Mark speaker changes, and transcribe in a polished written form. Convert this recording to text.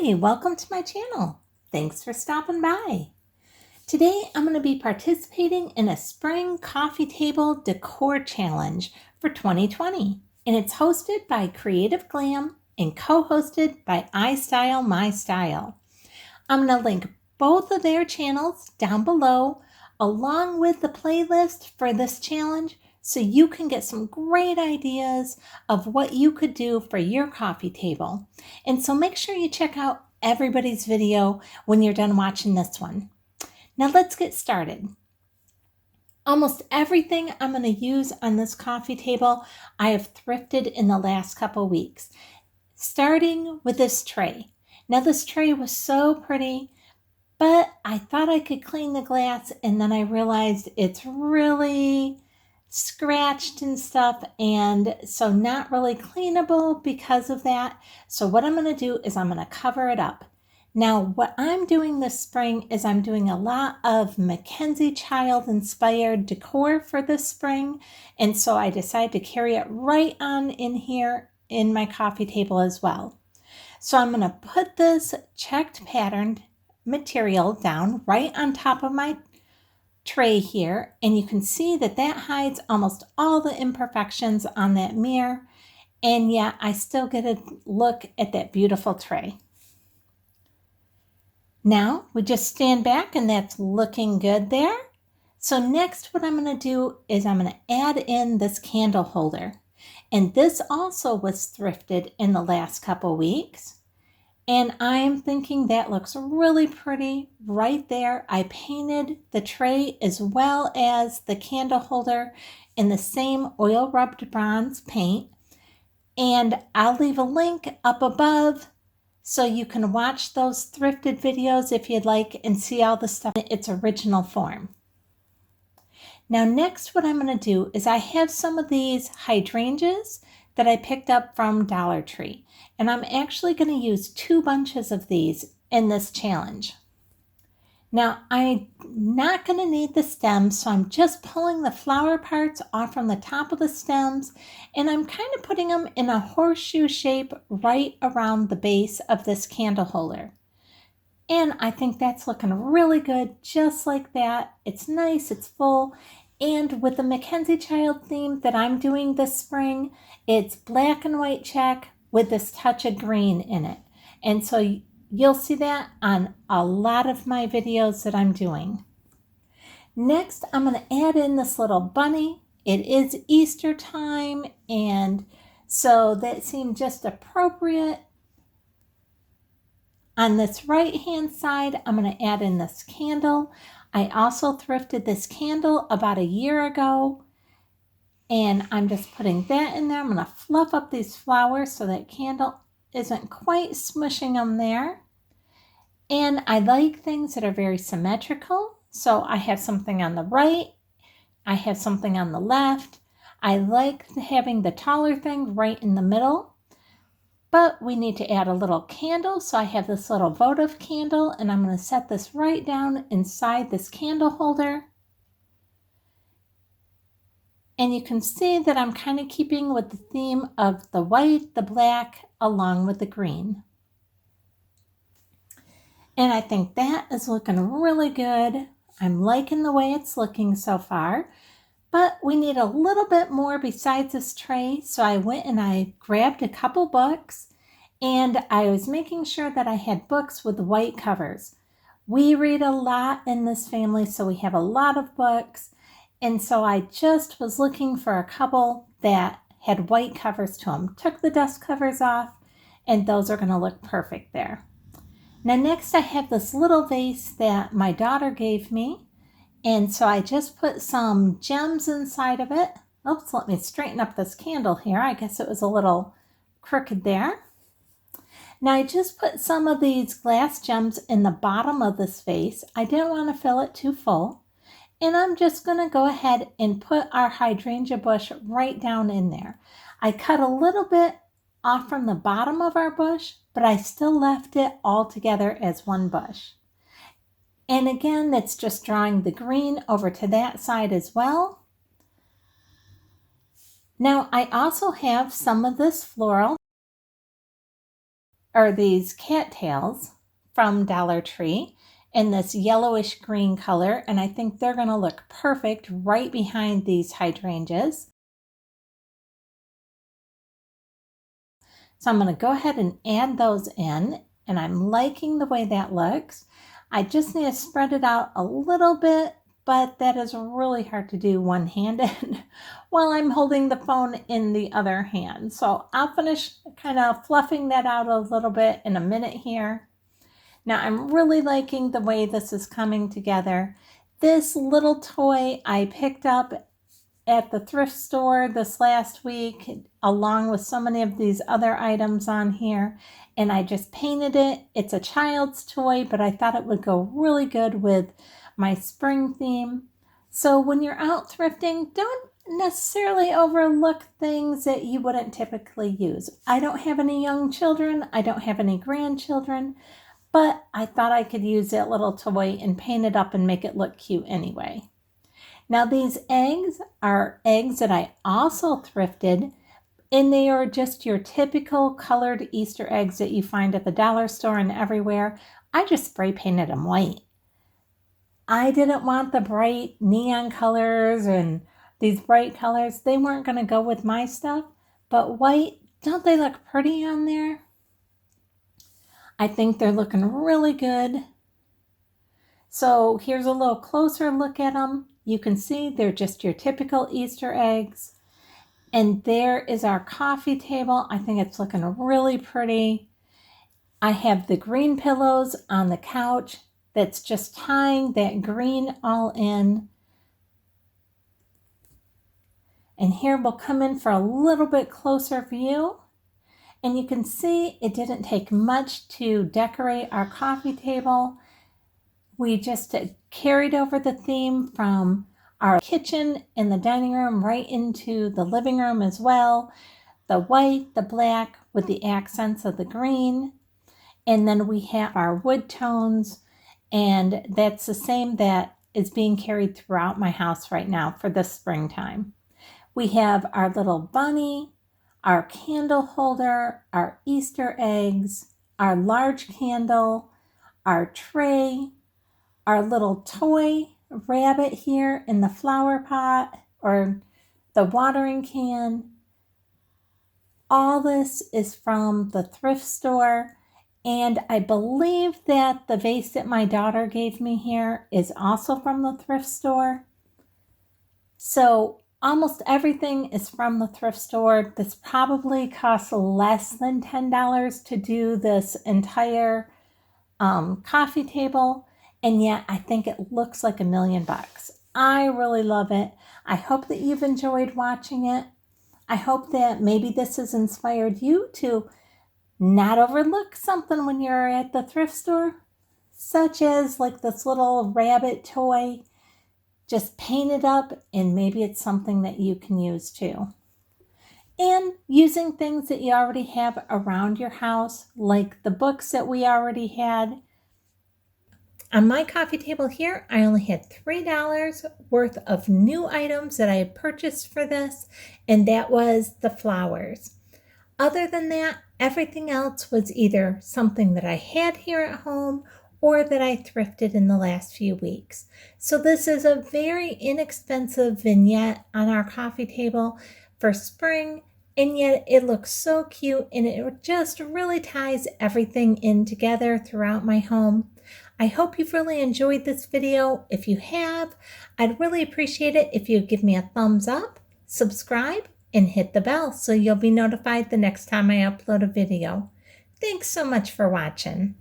Speaker 1: Hi, welcome to my channel. Thanks for stopping by. Today I'm going to be participating in a spring coffee table decor challenge for 2020, and it's hosted by Creative Glam and co-hosted by iSTYLEMYSTYLE. I'm going to link both of their channels down below along with the playlist for this challenge so you can get some great ideas of what you could do for your coffee table. And so make sure you check out everybody's video when you're done watching this one. Now let's get started. Almost everything I'm going to use on this coffee table I have thrifted in the last couple weeks, starting with this tray. Now this tray was so pretty, but I thought I could clean the glass, and then I realized it's really scratched and stuff, and so not really cleanable because of that. So what I'm going to do is I'm going to cover it up. Now what I'm doing this spring is I'm doing a lot of MacKenzie child inspired decor for this spring, and so I decided to carry it right on in here in my coffee table as well. So I'm going to put this checked patterned material down right on top of my tray here, and you can see that that hides almost all the imperfections on that mirror, and yet I still get a look at that beautiful tray. Now we just stand back and that's looking good there. So next what I'm going to do is I'm going to add in this candle holder, and this also was thrifted in the last couple weeks. And I'm thinking that looks really pretty right there. I painted the tray as well as the candle holder in the same oil rubbed bronze paint. And I'll leave a link up above so you can watch those thrifted videos if you'd like and see all the stuff in its original form. Now next what I'm going to do is I have some of these hydrangeas that I picked up from Dollar Tree. And I'm actually going to use 2 bunches of these in this challenge. Now I'm not going to need the stems, so I'm just pulling the flower parts off from the top of the stems, and I'm kind of putting them in a horseshoe shape right around the base of this candle holder. And I think that's looking really good, just like that. It's nice, it's full. And with the MacKenzie child theme that I'm doing this spring, it's black and white check with this touch of green in it. And so you'll see that on a lot of my videos that I'm doing. Next, I'm going to add in this little bunny. It is Easter time, and so that seemed just appropriate. On this right hand side, I'm going to add in this candle. I also thrifted this candle about a year ago, and I'm just putting that in there. I'm going to fluff up these flowers so that candle isn't quite smushing them there. And I like things that are very symmetrical. So I have something on the right, I have something on the left. I like having the taller thing right in the middle, but we need to add a little candle. So I have this little votive candle, and I'm going to set this right down inside this candle holder. And you can see that I'm kind of keeping with the theme of the white, the black, along with the green. And I think that is looking really good. I'm liking the way it's looking so far, but we need a little bit more besides this tray. So I went and I grabbed a couple books, and I was making sure that I had books with white covers. We read a lot in this family, so we have a lot of books. And so I just was looking for a couple that had white covers to them. Took the dust covers off, and those are going to look perfect there. Now next I have this little vase that my daughter gave me, and so I just put some gems inside of it. Oops, let me straighten up this candle here. I guess it was a little crooked there. Now I just put some of these glass gems in the bottom of this vase. I didn't want to fill it too full. And I'm just going to go ahead and put our hydrangea bush right down in there. I cut a little bit off from the bottom of our bush, but I still left it all together as one bush. And again, that's just drawing the green over to that side as well. Now I also have some of this floral are these cattails from Dollar Tree in this yellowish green color, and I think they're going to look perfect right behind these hydrangeas. So I'm going to go ahead and add those in, and I'm liking the way that looks. I just need to spread it out a little bit, but that is really hard to do one-handed while I'm holding the phone in the other hand. So I'll finish kind of fluffing that out a little bit in a minute here. Now I'm really liking the way this is coming together. This little toy I picked up at the thrift store this last week, along with so many of these other items on here, and I just painted it. It's a child's toy, but I thought it would go really good with my spring theme. So when you're out thrifting, don't necessarily overlook things that you wouldn't typically use. I don't have any young children. I don't have any grandchildren, but I thought I could use that little toy and paint it up and make it look cute anyway. Now these eggs are eggs that I also thrifted, and they are just your typical colored Easter eggs that you find at the dollar store and everywhere. I just spray painted them white. I didn't want the bright neon colors and these bright colors. They weren't going to go with my stuff, but white, don't they look pretty on there? I think they're looking really good. So here's a little closer look at them. You can see they're just your typical Easter eggs. And there is our coffee table. I think it's looking really pretty. I have the green pillows on the couch that's just tying that green all in. And here we'll come in for a little bit closer view. And you can see it didn't take much to decorate our coffee table. We just carried over the theme from our kitchen and the dining room right into the living room as well. The white, the black with the accents of the green. And then we have our wood tones, and that's the same that is being carried throughout my house right now for the springtime. We have our little bunny, our candle holder, our Easter eggs, our large candle, our tray, our little toy rabbit here in the flower pot or the watering can. All this is from the thrift store, and I believe that the vase that my daughter gave me here is also from the thrift store. So almost everything is from the thrift store. This probably costs less than $10 to do this entire coffee table, and yet I think it looks like $1 million. I really love it. I hope that you've enjoyed watching it. I hope that maybe this has inspired you to not overlook something when you're at the thrift store, such as like this little rabbit toy. Just paint it up, and maybe it's something that you can use too. And using things that you already have around your house, like the books that we already had. On my coffee table here, I only had $3 worth of new items that I had purchased for this, and that was the flowers. Other than that, everything else was either something that I had here at home or that I thrifted in the last few weeks. So this is a very inexpensive vignette on our coffee table for spring, and yet it looks so cute, and it just really ties everything in together throughout my home. I hope you've really enjoyed this video. If you have, I'd really appreciate it if you give me a thumbs up, subscribe, and hit the bell so you'll be notified the next time I upload a video. Thanks so much for watching.